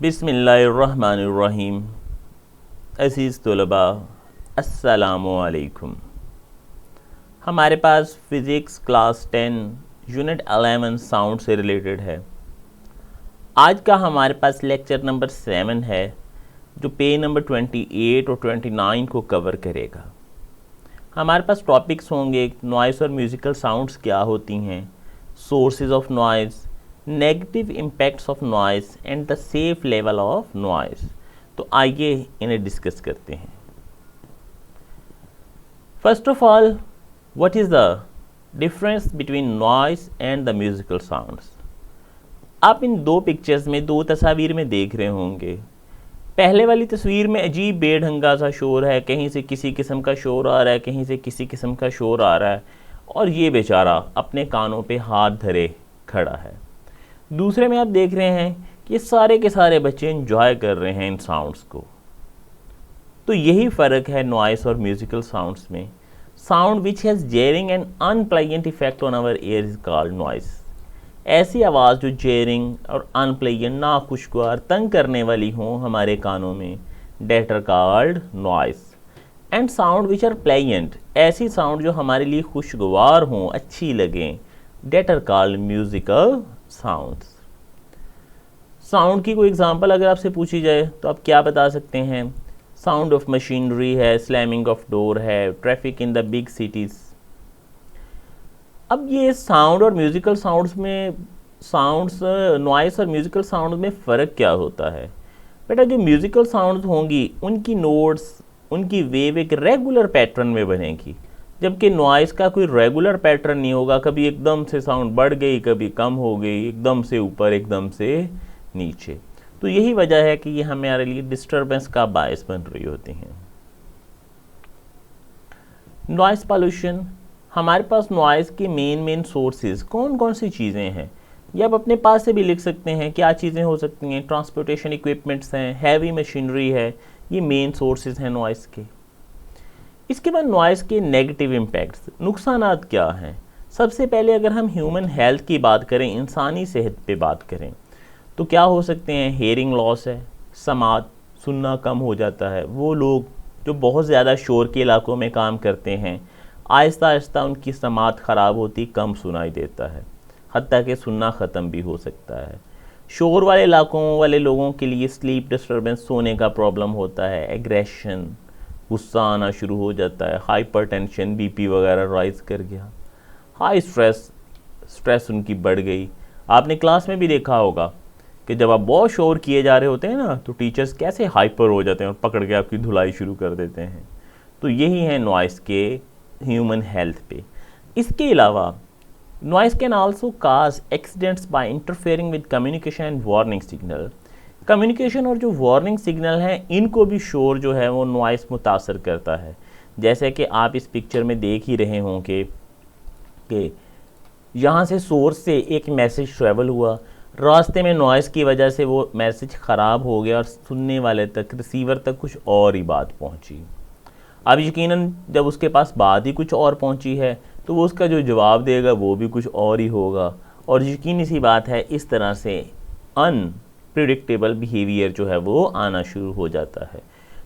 बिस्मिल्लाहिर्रहमानिर्रहीम। अज़ीज़ तलबा, अस्सलामुअलैकुम। हमारे पास फ़िज़िक्स क्लास 10 यूनिट 11 साउंड से रिलेटेड है। आज का हमारे पास लेक्चर नंबर 7 है जो पेज नंबर 28 और 29 को कवर करेगा। हमारे पास टॉपिक्स होंगे नॉइस और म्यूज़िकल साउंड्स क्या होती हैं, sources of noise, negative impacts of noise and the safe level of noise. तो आइए इन्हें डिस्कस करते हैं। First of all, what is the difference between noise and the musical sounds. आप इन दो पिक्चर्स में, दो तस्वीर में देख रहे होंगे। पहले वाली तस्वीर में अजीब बेढंगा सा शोर है, कहीं से किसी किस्म का शोर आ रहा है, कहीं से किसी किस्म का शोर आ रहा है और ये बेचारा अपने कानों पे हाथ धरे खड़ा है। दूसरे में आप देख रहे हैं कि ये सारे के सारे बच्चे एंजॉय कर रहे हैं इन साउंड्स को। तो यही फ़र्क है नॉइस और म्यूज़िकल साउंड्स में। Sound which has jarring and unpleasant effect on our ear is called noise. ऐसी आवाज़ जो जेरिंग और अनप्लेजेंट, नाखुशगवार, तंग करने वाली हों हमारे कानों में, that are called noise. And sound which are pleasant, ऐसी साउंड जो हमारे लिए खुशगवार हों, अच्छी लगें, that are called musical sounds. Sound की कोई एग्जांपल अगर आपसे पूछी जाए तो आप क्या बता सकते हैं? साउंड ऑफ मशीनरी है, स्लैमिंग ऑफ डोर है, traffic in the big cities. अब ये साउंड और म्यूज़िकल साउंड्स में, नॉइस और म्यूज़िकल साउंड में फ़र्क क्या होता है? बेटा, जो म्यूज़िकल साउंड्स होंगी उनकी नोट्स, उनकी वेव एक रेगुलर पैटर्न में बनेगी, जबकि नॉइस का कोई रेगुलर पैटर्न नहीं होगा। कभी एकदम से साउंड बढ़ गई, कभी कम हो गई, एकदम से ऊपर, एकदम से नीचे। तो यही वजह है कि ये हमारे लिए डिस्टर्बेंस का बायस बन रही होती हैं। नॉइस पॉल्यूशन, हमारे पास नॉइस के मेन सोर्सेज कौन कौन सी चीज़ें हैं, ये आप अपने पास से भी लिख सकते हैं। क्या चीज़ें हो सकती हैं? ट्रांसपोर्टेशन इक्विपमेंट्स हैं, हैवी मशीनरी है, ये मेन सोर्सेज हैं नॉइस के। इसके बाद नॉइस के नेगेटिव इम्पैक्ट्स, नुकसानात क्या हैं? सबसे पहले अगर हम ह्यूमन हेल्थ की बात करें, इंसानी सेहत पे बात करें, तो क्या हो सकते हैं? हेयरिंग लॉस है, समात, सुनना कम हो जाता है। वो लोग जो बहुत ज़्यादा शोर के इलाकों में काम करते हैं, आहिस्ता आहिस्ता उनकी समात ख़राब होती, कम सुनाई देता है, हत्ता कि सुनना ख़त्म भी हो सकता है। शोर वाले इलाकों वाले लोगों के लिए स्लीप डिस्टर्बेंस, सोने का प्रॉब्लम होता है, एग्रेशन, गुस्सा आना शुरू हो जाता है, हाइपरटेंशन, बीपी वगैरह राइज कर गया, हाई स्ट्रेस उनकी बढ़ गई। आपने क्लास में भी देखा होगा कि जब आप बहुत शोर किए जा रहे होते हैं ना, तो टीचर्स कैसे हाइपर हो जाते हैं और पकड़ के आपकी धुलाई शुरू कर देते हैं। तो यही है नॉइस के ह्यूमन हेल्थ पे। इसके अलावा noise can also cause accidents by interfering with communication and warning signal. Communication और जो वार्निंग सिग्नल हैं, इनको भी शोर जो है वो नॉइस मुतासर करता है। जैसे कि आप इस पिक्चर में देख ही रहे होंगे कि यहाँ से सोर्स से एक मैसेज ट्रेवल हुआ, रास्ते में नॉइस की वजह से वो मैसेज ख़राब हो गया और सुनने वाले तक, रिसीवर तक कुछ और ही बात पहुँची। अब यकीनन जब उसके पास बात ही कुछ और पहुँची है तो वो उसका जो जवाब देगा वो भी कुछ और ही होगा। और यकीनी सी बात है, इस तरह से अनप्रिडिक्टेबल बिहेवियर जो है वो आना शुरू हो जाता है।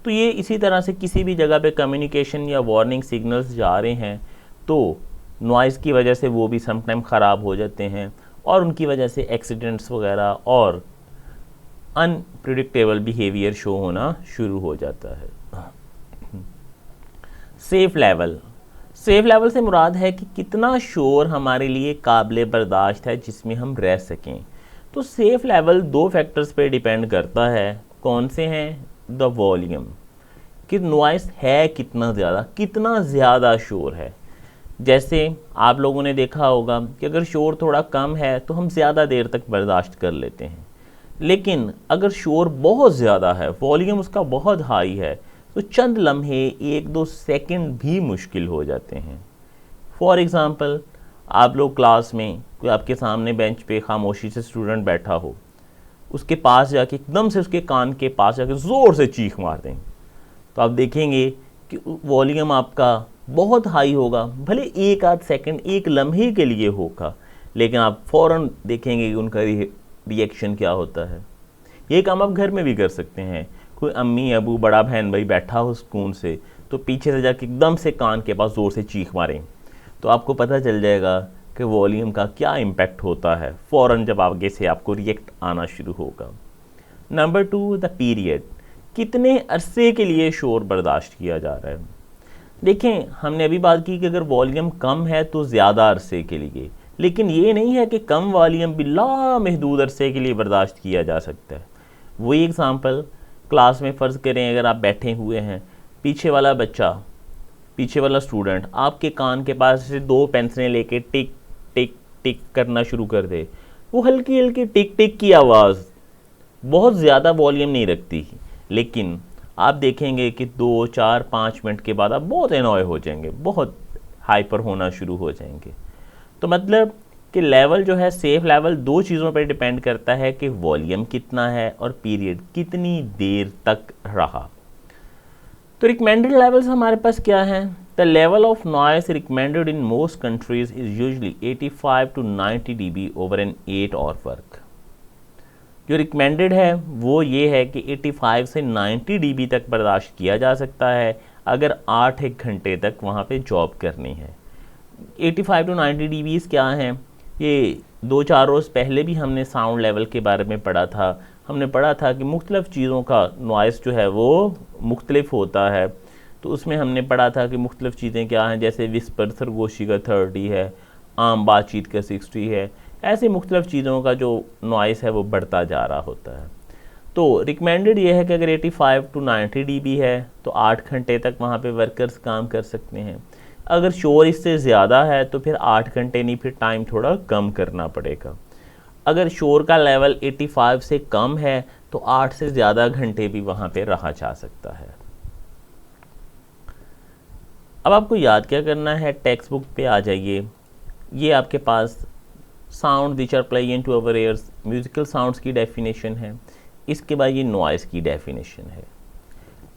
तो ये इसी तरह से किसी भी जगह पे कम्युनिकेशन या वार्निंग सिग्नल्स जा रहे हैं तो नॉइज़ की वजह से वो भी समटाइम ख़राब हो जाते हैं और उनकी वजह से एक्सीडेंट्स वगैरह और अनप्रिडिक्टेबल बिहेवियर शो होना शुरू हो जाता है। सेफ़ लेवल से मुराद है कि कितना शोर हमारे लिए काबिल बर्दाश्त है जिसमें हम रह सकें। तो सेफ़ लेवल दो फैक्टर्स पे डिपेंड करता है। कौन से हैं? द वॉल्यूम, कि नॉइस है कितना ज़्यादा शोर है। जैसे आप लोगों ने देखा होगा कि अगर शोर थोड़ा कम है तो हम ज़्यादा देर तक बर्दाश्त कर लेते हैं, लेकिन अगर शोर बहुत ज़्यादा है, वॉल्यूम उसका बहुत हाई है, तो चंद लम्हे, 1-2 सेकंड भी मुश्किल हो जाते हैं। फॉर एग्ज़ाम्पल, आप लोग क्लास में, कोई आपके सामने बेंच पे खामोशी से स्टूडेंट बैठा हो, उसके पास जाके एकदम से उसके कान के पास जाके ज़ोर से चीख मार दें, तो आप देखेंगे कि वॉल्यूम आपका बहुत हाई होगा, भले 1-8 सेकंड, एक लम्हे के लिए होगा, लेकिन आप फ़ौरन देखेंगे कि उनका रिएक्शन क्या होता है। ये काम आप घर में भी कर सकते हैं। कोई अम्मी अबू बड़ा बहन भाई बैठा हो सुकून से, तो पीछे से जाके एकदम से कान के पास ज़ोर से चीख मारें, तो आपको पता चल जाएगा कि वॉल्यूम का क्या इम्पैक्ट होता है। फ़ौरन जब आगे से आपको रिएक्ट आना शुरू होगा। नंबर 2, द पीरियड, कितने अरसे के लिए शोर बर्दाश्त किया जा रहा है। देखें, हमने अभी बात की कि अगर वॉल्यूम कम है तो ज़्यादा अरसे के लिए, लेकिन ये नहीं है कि कम वॉल्यूम भी लामहदूद अरसे के लिए बर्दाश्त किया जा सकता है। वही एग्ज़ाम्पल, क्लास में फ़र्ज़ करें अगर आप बैठे हुए हैं, पीछे वाला बच्चा, पीछे वाला स्टूडेंट आपके कान के पास से 2 पेंसिलें लेके टिक टिक टिक करना शुरू कर दे। वो हल्की हल्की टिक टिक की आवाज़ बहुत ज़्यादा वॉल्यूम नहीं रखती, लेकिन आप देखेंगे कि 2, 4, 5 मिनट के बाद आप बहुत एनॉय हो जाएंगे, बहुत हाइपर होना शुरू हो जाएंगे। तो मतलब कि लेवल जो है, सेफ लेवल 2 चीज़ों पर डिपेंड करता है कि वॉल्यूम कितना है और पीरियड कितनी देर तक रहा। तो रिकमेंडेड लेवल्स हमारे पास क्या हैं? The level of noise recommended in most countries is usually 85 to 90 dB over an 8 hour work. जो रिकमेंडेड है वो ये है कि 85 से 90 dB तक बर्दाश्त किया जा सकता है अगर 8-1 घंटे तक वहाँ पे जॉब करनी है। 85 to 90 dB क्या हैं? ये 2-4 रोज़ पहले भी हमने साउंड लेवल के बारे में पढ़ा था। हमने पढ़ा था कि मुख्तलिफ़ चीज़ों का नॉइस जो है वो मुख्तलिफ होता है। तो उसमें हमने पढ़ा था कि मुख्तलिफ़ चीज़ें क्या हैं, जैसे विस्पर सरगोशी का 30 है, आम बातचीत का 60 है। ऐसे मुख्तलिफ़ चीज़ों का जो नॉइस है वो बढ़ता जा रहा होता है। तो रिकमेंडेड ये है कि अगर 85 to 90 dB है तो 8 घंटे तक वहाँ पे वर्कर्स काम कर सकते हैं। अगर शोर इससे ज़्यादा है तो फिर 8 घंटे नहीं, फिर टाइम थोड़ा कम करना पड़ेगा। अगर शोर का लेवल 85 से कम है तो 8 से ज़्यादा घंटे भी वहाँ पे रहा जा सकता है। अब आपको याद क्या करना है, टेक्स्ट बुक पे आ जाइए। ये आपके पास sound which are play into our ears, musical sounds की डेफिनेशन है। इसके बाद ये नॉइस की डेफिनेशन है।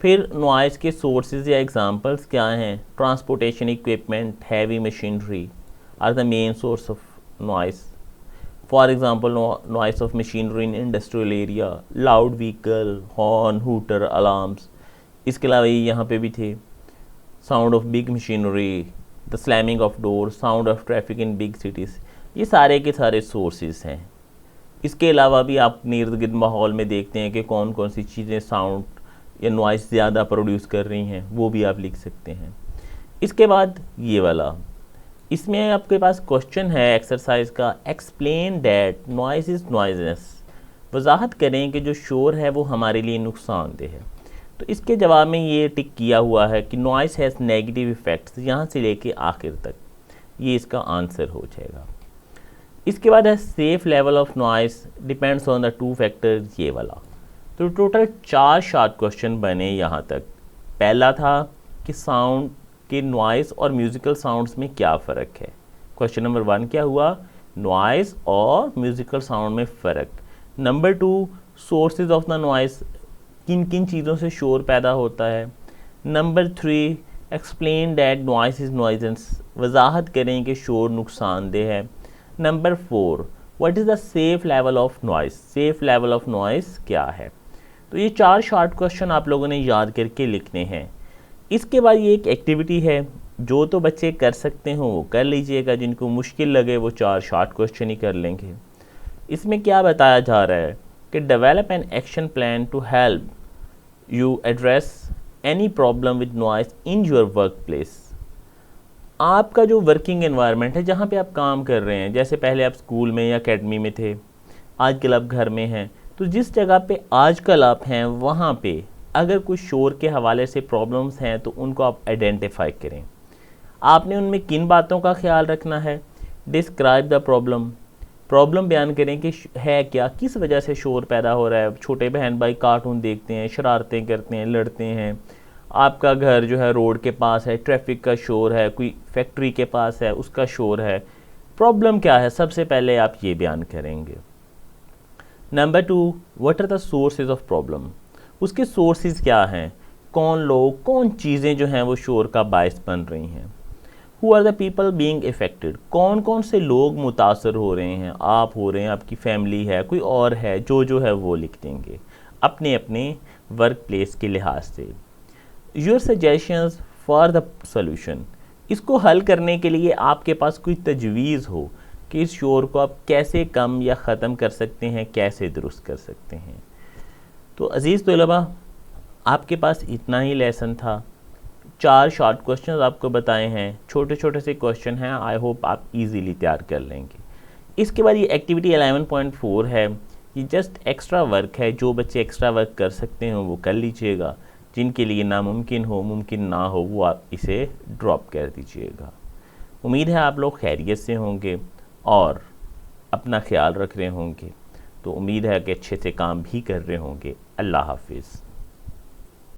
फिर नॉइस के सोर्सेज या एग्जांपल्स क्या हैं? Transportation equipment, heavy machinery are the main source of noise. For example, noise of machinery in industrial area, loud vehicle, horn, hooter, alarms. इसके अलावा ये यहाँ पे भी थे, sound of big machinery, the slamming of door, sound of traffic in big cities. ये सारे के सारे सोर्सेज हैं। इसके अलावा भी आप इर्द गिर्द माहौल में देखते हैं कि कौन कौन सी चीज़ें साउंड या नॉइस ज़्यादा प्रोड्यूस कर रही हैं, वो भी आप लिख सकते हैं। इसके बाद ये वाला, इसमें आपके पास क्वेश्चन है एक्सरसाइज का, एक्सप्लेन दैट नॉइस इज़ नॉइजनेस। वजाहत करें कि जो शोर है वो हमारे लिए नुकसानदेह है। तो इसके जवाब में ये टिक किया हुआ है कि नॉइस हैज़ नेगेटिव इफ़ेक्ट्स, यहाँ से लेके आखिर तक। ये इसका आंसर हो जाएगा। इसके बाद है safe level of noise depends on the 2 factors, ये वाला। तो टोटल 4 शॉर्ट क्वेश्चन बने यहाँ तक। पहला था कि साउंड के नॉइस और म्यूज़िकल साउंड्स में क्या फ़र्क है। क्वेश्चन नंबर 1 क्या हुआ? नॉइस और म्यूज़िकल साउंड में फ़र्क। Number 2, sources of the noise, किन किन चीज़ों से शोर पैदा होता है। Number 3, explain that noise is nuisance, वजाहत करें कि शोर नुकसानदेह है। Number 4, what is the safe level of noise, safe level of noise क्या है। तो ये 4 शॉर्ट क्वेश्चन आप लोगों ने याद करके लिखने हैं। इसके बाद ये एक एक्टिविटी है, जो तो बच्चे कर सकते हो वो कर लीजिएगा, जिनको मुश्किल लगे वो 4 शॉर्ट क्वेश्चन ही कर लेंगे। इसमें क्या बताया जा रहा है कि develop an action plan to help you address any problem with noise in your work place. आपका जो वर्किंग एनवायरनमेंट है, जहाँ पे आप काम कर रहे हैं, जैसे पहले आप स्कूल में या एकेडमी में थे, आजकल आप घर में हैं, तो जिस जगह पे आजकल आप हैं वहाँ पे अगर कुछ शोर के हवाले से प्रॉब्लम्स हैं तो उनको आप आइडेंटिफाई करें। आपने उनमें किन बातों का ख्याल रखना है? डिस्क्राइब द प्रॉब्लम, प्रॉब्लम बयान करें कि है क्या, किस वजह से शोर पैदा हो रहा है। छोटे बहन भाई कार्टून देखते हैं, शरारतें करते हैं, लड़ते हैं, आपका घर जो है रोड के पास है, ट्रैफिक का शोर है, कोई फैक्ट्री के पास है उसका शोर है। प्रॉब्लम क्या है, सबसे पहले आप ये बयान करेंगे। Number 2, what are the sources of problem, उसके सोर्सेज क्या हैं, कौन लोग कौन चीज़ें जो हैं वो शोर का बायस बन रही हैं। Who are the people being affected, कौन कौन से लोग मुतासर हो रहे हैं, आप हो रहे हैं, आपकी फैमिली है, कोई और है, जो है वो लिख देंगे अपने अपने वर्क प्लेस के लिहाज से। Your suggestions for the solution, इसको हल करने के लिए आपके पास कोई तजवीज़ हो कि इस शोर को आप कैसे कम या ख़त्म कर सकते हैं, कैसे दुरुस्त कर सकते हैं। तो अज़ीज़ तलबा, आपके पास इतना ही लेसन था। 4 शॉर्ट क्वेश्चंस आपको बताए हैं, छोटे छोटे से क्वेश्चन हैं, आई होप आप इजीली तैयार कर लेंगे। इसके बाद ये एक्टिविटी 11.4 है, ये जस्ट एक्स्ट्रा वर्क है, जो बच्चे एक्स्ट्रा वर्क कर सकते हैं वो कर लीजिएगा, जिनके लिए नामुमकिन हो, मुमकिन ना हो, वो आप इसे ड्रॉप कर दीजिएगा। उम्मीद है आप लोग खैरियत से होंगे और अपना ख्याल रख रहे होंगे, तो उम्मीद है कि अच्छे से काम भी कर रहे होंगे। अल्लाह हाफिज़।